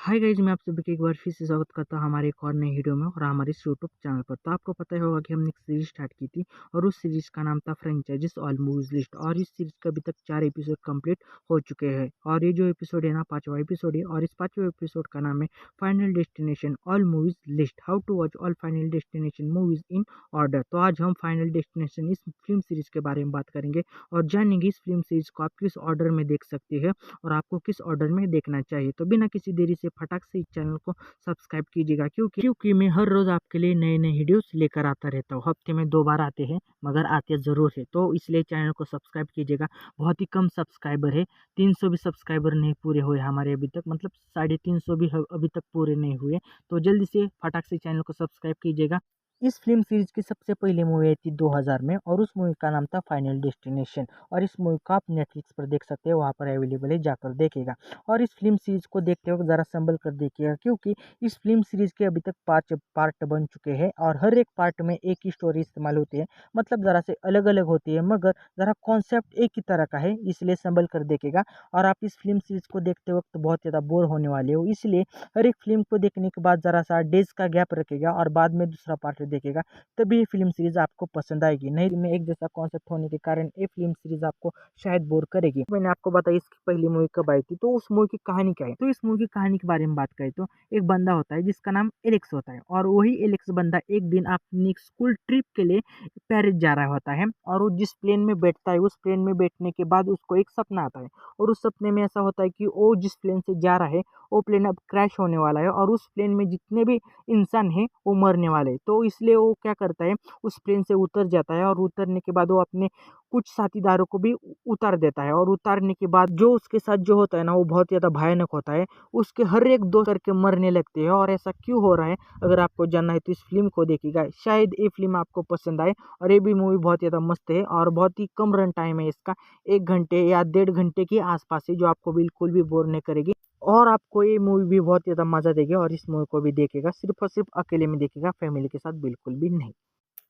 Hi guys, मैं आप सभी का एक बार फिर से स्वागत करता हूँ हमारे एक और नई वीडियो में और हमारे इस यूट्यूब चैनल पर। तो आपको पता ही होगा कि हमने एक सीरीज स्टार्ट की थी और उस सीरीज का नाम था फ्रेंचाइजिस ऑल मूवीज लिस्ट। और इस सीरीज का अभी तक 4 एपिसोड कंप्लीट हो चुके हैं और ये जो एपिसोड है ना, 5वां एपिसोड है और इस 5वें एपिसोड का नाम है final destination all movies list, how to watch all final destination movies in order. तो आज हम फाइनल डेस्टिनेशन इस फिल्म सीरीज के बारे में बात करेंगे और जानेंगे इस फिल्म सीरीज को आप किस ऑर्डर में देख सकते हैं और आपको किस ऑर्डर में देखना चाहिए। तो बिना किसी देरी से फटाक से इस चैनल को सब्सक्राइब कीजिएगा, क्योंकि मैं हर रोज आपके लिए नए नए वीडियोस लेकर आता रहता हूँ। हफ्ते में 2 बार आते हैं मगर आते जरूर है, तो इसलिए चैनल को सब्सक्राइब कीजिएगा। बहुत ही कम सब्सक्राइबर है, 300 भी सब्सक्राइबर नहीं पूरे हुए हमारे अभी तक, मतलब 350 भी अभी तक पूरे नहीं हुए। तो जल्दी से फटाक से चैनल को सब्सक्राइब कीजिएगा। इस फिल्म सीरीज की सबसे पहली मूवी आई थी 2000 में और उस मूवी का नाम था फाइनल डेस्टिनेशन। और इस मूवी को आप नेटफ्लिक्स पर देख सकते हैं, वहाँ पर अवेलेबल है, जाकर देखेगा। और इस फिल्म सीरीज को देखते वक्त ज़रा संभल कर देखिएगा, क्योंकि इस फिल्म सीरीज के अभी तक 5 पार्ट बन चुके हैं और हर एक पार्ट में एक ही स्टोरी इस्तेमाल होती है, मतलब ज़रा से अलग अलग होती है मगर ज़रा कॉन्सेप्ट एक ही तरह का है, इसलिए संभल कर देखेगा। और आप इस फिल्म सीरीज को देखते वक्त बहुत ज़्यादा बोर होने वाले हो, इसलिए हर एक फिल्म को देखने के बाद ज़रा सा डेज का गैप रखेगा और बाद में दूसरा पार्ट देखेगा, तभी ये फिल्म सीरीज आपको पसंद आएगी। नहीं में एक जैसा कॉन्सेप्ट होने के कारण ये फिल्म सीरीज आपको शायद बोर करेगी। मैंने आपको बताया इसकी पहली मूवी कब आई थी, तो उस मूवी की कहानी क्या है। तो इस मूवी की कहानी के बारे में बात करें तो एक बंदा होता है जिसका नाम एलेक्स होता है और वही एलेक्स बंदा एक दिन अपनी स्कूल ट्रिप के लिए पेरिस जा रहा होता है और वो जिस प्लेन में बैठता है उस प्लेन में बैठने के बाद उसको एक सपना आता है और उस सपने में ऐसा होता है कि वो जिस प्लेन से जा रहा है वो प्लेन अब क्रैश होने वाला है और उस प्लेन में जितने भी इंसान हैं वो मरने वाले हैं। तो इसलिए वो क्या करता है, उस प्लेन से उतर जाता है और उतरने के बाद वो अपने कुछ साथीदारों को भी उतार देता है और उतारने के बाद जो उसके साथ जो होता है ना, वो बहुत ज़्यादा भयानक होता है। उसके हर एक दोस्त करके मरने लगते हैं और ऐसा क्यों हो रहा है, अगर आपको जानना है तो इस फिल्म को देखिएगा, शायद ये फिल्म आपको पसंद आए। और ये भी मूवी बहुत ज़्यादा मस्त है और बहुत ही कम रन टाइम है इसका, 1 घंटे या 1.5 घंटे के आसपास है, जो आपको बिल्कुल भी बोर नहीं करेगी और आपको ये मूवी भी बहुत ज़्यादा मज़ा देगी। और इस मूवी को भी देखेगा, सिर्फ और सिर्फ अकेले में देखेगा, फैमिली के साथ बिल्कुल भी नहीं।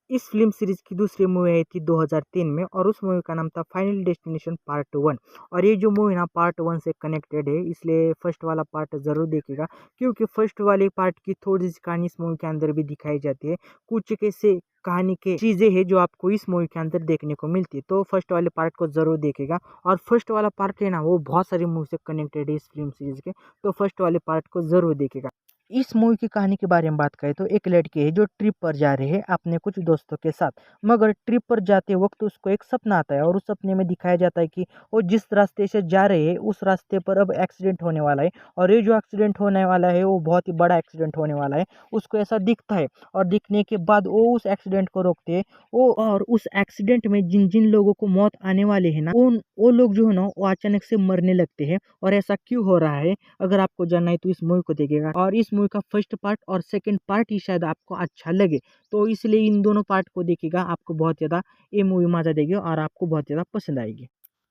इस फिल्म सीरीज की दूसरी मूवी आई थी 2003 में और उस मूवी का नाम था फाइनल डेस्टिनेशन पार्ट 1। और ये जो मूवी ना पार्ट 1 से कनेक्टेड है, इसलिए फर्स्ट वाला पार्ट ज़रूर देखिएगा, क्योंकि फर्स्ट वाले पार्ट की थोड़ी सी कहानी इस मूवी के अंदर भी दिखाई जाती है। कुछ कैसे कहानी के चीज़ें हैं जो आपको इस मूवी के अंदर देखने को मिलती है, तो फर्स्ट वाले पार्ट को ज़रूर देखेगा। और फर्स्ट वाला पार्ट है ना, वो बहुत सारी मूवी से कनेक्टेड है इस फिल्म सीरीज के, तो फर्स्ट वाले पार्ट को ज़रूर देखेगा। इस मूवी की कहानी के बारे में बात करें तो एक लड़की है जो ट्रिप पर जा रही है अपने कुछ दोस्तों के साथ, मगर ट्रिप पर जाते वक्त उसको एक सपना आता है और उस सपने में दिखाया जाता है कि वो जिस रास्ते से जा रहे हैं उस रास्ते पर अब एक्सीडेंट होने वाला है और ये जो एक्सीडेंट होने वाला है वो बहुत ही बड़ा एक्सीडेंट होने वाला है। उसको ऐसा दिखता है और दिखने के बाद वो उस एक्सीडेंट को रोकते हैं। वो और उस एक्सीडेंट में जिन जिन लोगों को मौत आने वाले है ना, वो लोग जो है ना वो अचानक से मरने लगते हैं। और ऐसा क्यों हो रहा है, अगर आपको जानना है तो इस मूवी को देखिएगा और इस मूवी का फर्स्ट पार्ट और सेकंड पार्ट ही शायद आपको अच्छा लगे, तो इसलिए इन दोनों पार्ट को देखिएगा, आपको बहुत ज़्यादा ये मूवी मज़ा देगी और आपको बहुत ज़्यादा पसंद आएगी।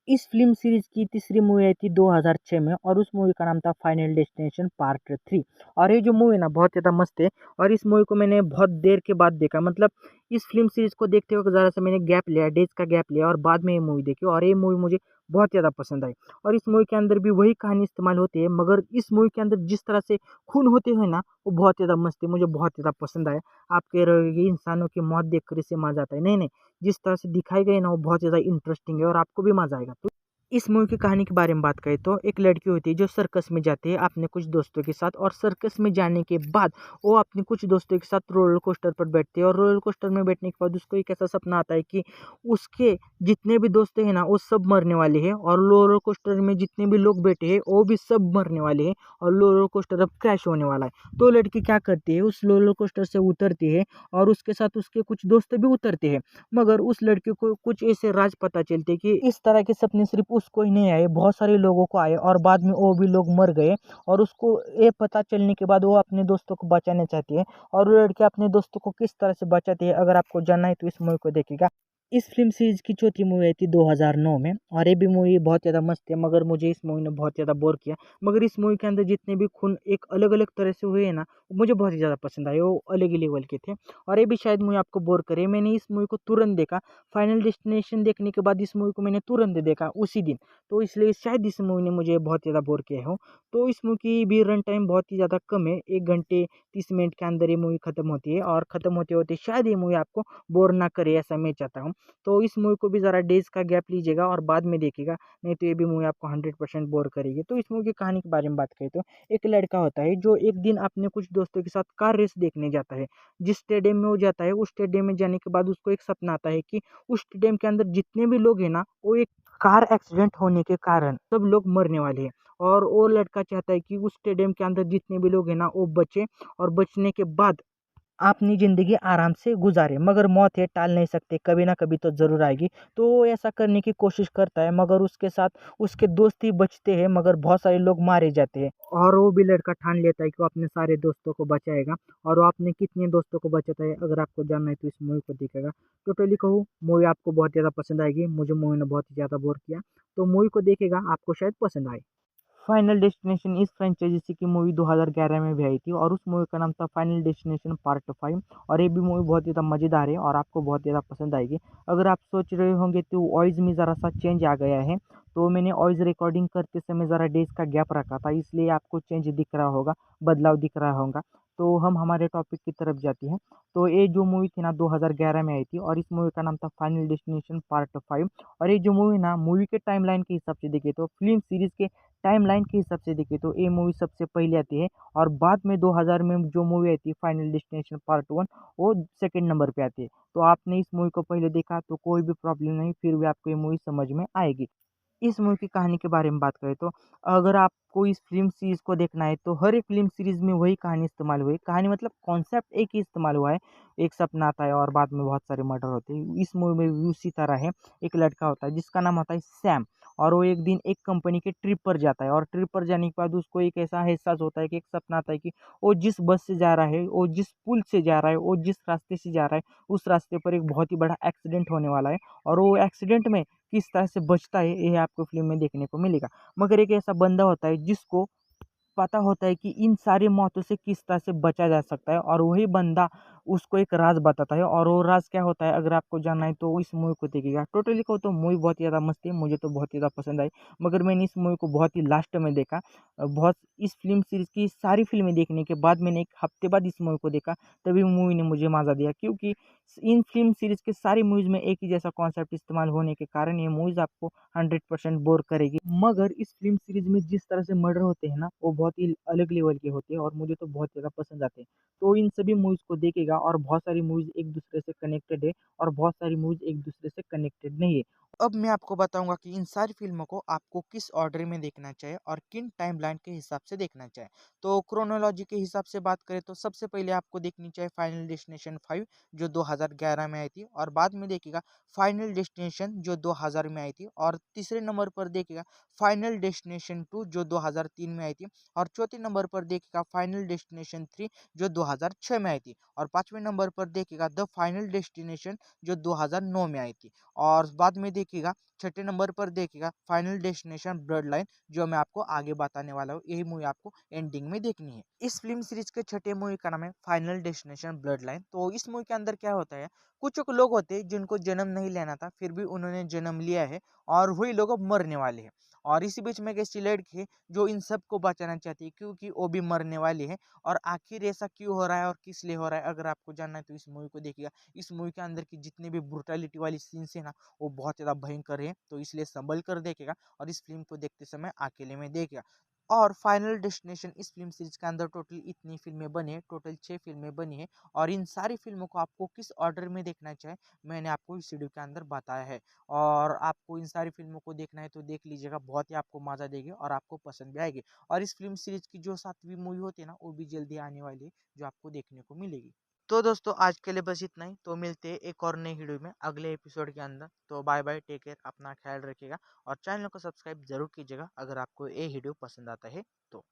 इस फिल्म सीरीज की तीसरी मूवी आई थी 2006 में और उस मूवी का नाम था फाइनल डेस्टिनेशन पार्ट 3। और ये जो मूवी ना बहुत ज़्यादा मस्त है और इस मूवी को मैंने बहुत देर के बाद देखा, मतलब इस फिल्म सीरीज को देखते वक्त ज़रा सा मैंने गैप लिया, डेज का गैप लिया और बाद में ये मूवी देखी और ये मूवी मुझे बहुत ज़्यादा पसंद आई। और इस मूवी के अंदर भी वही कहानी इस्तेमाल होती है, मगर इस मूवी के अंदर जिस तरह से खून होते हैं ना, वो बहुत ज़्यादा मस्त है, मुझे बहुत ज़्यादा पसंद आया। आप कह रहे हो कि इंसानों की मौत देखकर इसे मज़ा आता है, नहीं नहीं, जिस तरह से दिखाई गई ना वो बहुत ज़्यादा इंटरेस्टिंग है और आपको भी मज़ा आएगा। तो इस मूवी की कहानी के बारे में बात करें तो एक लड़की होती है जो सर्कस में जाती है अपने कुछ दोस्तों के साथ और सर्कस में जाने के बाद वो अपने कुछ दोस्तों के साथ रोलर कोस्टर पर बैठती है और रोलर कोस्टर में बैठने के बाद उसको एक ऐसा सपना आता है कि उसके जितने भी दोस्त हैं ना वो सब मरने वाले हैं और रोलर कोस्टर में जितने भी लोग बैठे हैं वो भी सब मरने वाले हैं और रोलर कोस्टर अब क्रैश होने वाला है। तो लड़की क्या करती है, उस रोलर कोस्टर से उतरती है और उसके साथ उसके कुछ दोस्त भी उतरते हैं, मगर उस लड़की को कुछ ऐसे राज पता चलते कि इस तरह के सपने सिर्फ उसको ही नहीं आए, बहुत सारे लोगों को आए और बाद में वो भी लोग मर गए। और उसको ये पता चलने के बाद वो अपने दोस्तों को बचाना चाहती है और वो लड़की अपने दोस्तों को किस तरह से बचाती है, अगर आपको जानना है तो इस मूवी को देखिएगा। इस फिल्म सीरीज की चौथी मूवी आई थी 2009 में और ये भी मूवी बहुत ज़्यादा मस्त है, मगर मुझे इस मूवी ने बहुत ज़्यादा बोर किया। मगर इस मूवी के अंदर जितने भी खून एक अलग अलग तरह से हुए हैं ना, वो मुझे बहुत ही ज़्यादा पसंद आए, वो अलग ही लेवल के थे। और ये भी शायद मूवी आपको बोर करे, मैंने इस मूवी को तुरंत देखा, फाइनल डेस्टिनेशन देखने के बाद इस मूवी को मैंने तुरंत देखा उसी दिन, तो इसलिए शायद इस मूवी ने मुझे बहुत ज़्यादा बोर किया हो। तो इस मूवी की भी रन टाइम बहुत ही ज़्यादा कम है, 1 घंटे 30 मिनट के अंदर ये मूवी खत्म होती है और खत्म होते-होते शायद ये मूवी आपको बोर ना करे, ऐसा मैं चाहता हूँ। तो इस मूवी को भी ज़रा डेज़ का गैप लीजिएगा और बाद में देखिएगा, नहीं तो ये भी मूवी आपको 100% बोर करेगी। तो इस मूवी की कहानी के बारे में बात करें तो एक लड़का होता है जो एक दिन अपने कुछ दोस्तों के साथ कार रेस देखने जाता है। जिस स्टेडियम में वो जाता है, उस स्टेडियम में जाने के बाद उसको एक सपना आता है कि उस स्टेडियम के अंदर जितने भी लोग हैं ना, वो एक कार एक्सीडेंट होने के कारण सब लोग मरने वाले हैं। और वो लड़का चाहता है कि उस स्टेडियम के अंदर जितने भी लोग हैं ना, वो बचें और बचने के बाद अपनी ज़िंदगी आराम से गुज़ारे, मगर मौत है टाल नहीं सकते, कभी ना कभी तो ज़रूर आएगी। तो वो ऐसा करने की कोशिश करता है, मगर उसके साथ उसके दोस्त ही बचते हैं, मगर बहुत सारे लोग मारे जाते हैं। और वो भी लड़का ठान लेता है कि वो अपने सारे दोस्तों को बचाएगा और वो अपने कितने दोस्तों को बचाता है, अगर आपको जानना है तो इस मूवी को देखिएगा। टोटली कहूँ, मूवी आपको बहुत ज़्यादा पसंद आएगी, मुझे मूवी ने बहुत ही ज़्यादा बोर किया, तो मूवी को देखिएगा, आपको शायद पसंद आए। फाइनल डेस्टिनेशन इस फ्रेंचाइजी की मूवी 2011 में भी आई थी और उस मूवी का नाम था फाइनल डेस्टिनेशन पार्ट 5 और ये भी मूवी बहुत ज़्यादा मज़ेदार है और आपको बहुत ज़्यादा पसंद आएगी। अगर आप सोच रहे होंगे तो वॉइस में ज़रा सा चेंज आ गया है, तो मैंने वॉइस रिकॉर्डिंग करते समय ज़रा डेज़ का गैप रखा था, इसलिए आपको चेंज दिख रहा होगा, बदलाव दिख रहा होगा। तो हम हमारे टॉपिक की तरफ जाते हैं। तो ये जो मूवी थी ना 2011 में आई थी और इस मूवी का नाम था फाइनल डेस्टिनेशन पार्ट 5 और ये जो मूवी ना मूवी के टाइमलाइन के हिसाब से देखें तो फिल्म सीरीज़ के टाइमलाइन के हिसाब से देखें तो ये मूवी सबसे पहले आती है और बाद में 2000 में जो मूवी आई थी फाइनल डेस्टिनेशन पार्ट 1 वो सेकंड नंबर पे आती है। तो आपने इस मूवी को पहले देखा तो कोई भी प्रॉब्लम नहीं, फिर भी आपको ये मूवी समझ में आएगी। इस मूवी की कहानी के बारे में बात करें तो अगर आपको इस फ़िल्म सीरीज़ को देखना है तो हर एक फ़िल्म सीरीज़ में वही कहानी इस्तेमाल हुई है। कहानी मतलब कॉन्सेप्ट एक ही इस्तेमाल हुआ है। एक सपना आता है और बाद में बहुत सारे मर्डर होते हैं। इस मूवी में भी उसी तरह है। एक लड़का होता है जिसका नाम होता है सैम और वो एक दिन एक कंपनी के ट्रिप पर जाता है और ट्रिप पर जाने के बाद उसको एक ऐसा एहसास होता है कि एक सपना आता है कि वो जिस बस से जा रहा है, वो जिस पुल से जा रहा है, वो जिस रास्ते से जा रहा है, उस रास्ते पर एक बहुत ही बड़ा एक्सीडेंट होने वाला है और वो एक्सीडेंट में किस तरह से बचता है, ये आपको फ़िल्म में देखने को मिलेगा। मगर एक ऐसा बंदा होता है जिसको पता होता है कि इन सारी मौतों से किस तरह से बचा जा सकता है और वही बंदा उसको एक राज़ बताता है और वो राज़ क्या होता है अगर आपको जानना है तो इस मूवी को देखिएगा। टोटली कहूँ तो मूवी बहुत ही ज़्यादा मस्त है, मुझे तो बहुत ही ज़्यादा पसंद आई। मगर मैंने इस मूवी को बहुत ही लास्ट में देखा। बहुत इस फ़िल्म सीरीज़ की सारी फ़िल्में देखने के बाद मैंने 1 हफ़्ते बाद इस मूवी को देखा, तभी मूवी ने मुझे मज़ा दिया क्योंकि इन फ़िल्म सीरीज़ के सारी मूवीज़ में एक ही जैसा कॉन्सेप्ट इस्तेमाल होने के कारण ये मूवीज़ आपको 100% बोर करेगी। मगर इस फ़िल्म सीरीज़ में जिस तरह से मर्डर होते हैं ना, वो बहुत ही अलग लेवल के होते हैं और मुझे तो बहुत ज़्यादा पसंद आते हैं। तो इन सभी मूवीज़ को देखिएगा और बहुत सारी मूवीज़ एक-दूसरे से कनेक्टेड है और बहुत सारी मूवीज़ एक-दूसरे से कनेक्टेड नहीं है। अब मैं आपको बताऊँगा कि इन सारी फ़िल्मों को आपको किस ऑर्डर में देखना चाहिए और किन टाइमलाइन के हिसाब से देखना चाहिए। तो क्रोनोलॉजी के हिसाब से बात करें तो सबसे पहले आपको देखनी चाहिए फाइनल डेस्टिनेशन 5 जो 2011 में आई थी और बाद में देखिएगा फाइनल डेस्टिनेशन जो 2000 में आई थी और तीसरे नंबर पर देखिएगा फाइनल डेस्टिनेशन 2 जो 2003 में आई थी और चौथे नंबर पर देखिएगा फाइनल डेस्टिनेशन 3 जो 2006 में आई थी और पाँचवें नंबर पर देखिएगा द फाइनल डेस्टिनेशन जो 2009 में आई थी और बाद में देखिएगा छठे नंबर पर देखिएगा फाइनल डेस्टिनेशन ब्लड लाइन जो मैं आपको आगे बताने वाला हूँ, यही मूवी आपको एंडिंग में देखनी है। इस फिल्म सीरीज के छठे मूवी का नाम है फाइनल डेस्टिनेशन ब्लड लाइन। तो इस मूवी के अंदर क्या होता है, कुछ लोग होते हैं जिनको जन्म नहीं लेना था फिर भी उन्होंने जन्म लिया है और वही लोग अब मरने वाले हैं और इसी बीच में एक ऐसी लड़की है जो इन सबको बचाना चाहती है क्योंकि वो भी मरने वाली है और आखिर ऐसा क्यों हो रहा है और किस लिए हो रहा है अगर आपको जानना है तो इस मूवी को देखिएगा। इस मूवी के अंदर की जितनी भी ब्रुटैलिटी वाली सीन्स है ना वो बहुत ज़्यादा भयंकर है, तो इसलिए संभल कर देखेगा और इस फ़िल्म को देखते समय अकेले में देखेगा। और फाइनल डेस्टिनेशन इस फ़िल्म सीरीज़ के अंदर टोटल इतनी फ़िल्में बनी है, टोटल 6 फ़िल्में बनी है और इन सारी फ़िल्मों को आपको किस ऑर्डर में देखना चाहिए, मैंने आपको इस वीडियो के अंदर बताया है। और आपको इन सारी फ़िल्मों को देखना है तो देख लीजिएगा, बहुत ही आपको मज़ा देगी और आपको पसंद भी आएगी। और इस फ़िल्म सीरीज़ की जो 7वीं मूवी होती है ना, वो भी जल्दी आने वाली है, जो आपको देखने को मिलेगी। तो दोस्तों आज के लिए बस इतना ही, तो मिलते हैं एक और नई वीडियो में अगले एपिसोड के अंदर। तो बाय बाय, टेक केयर, अपना ख्याल रखिएगा और चैनल को सब्सक्राइब जरूर कीजिएगा अगर आपको ये वीडियो पसंद आता है तो।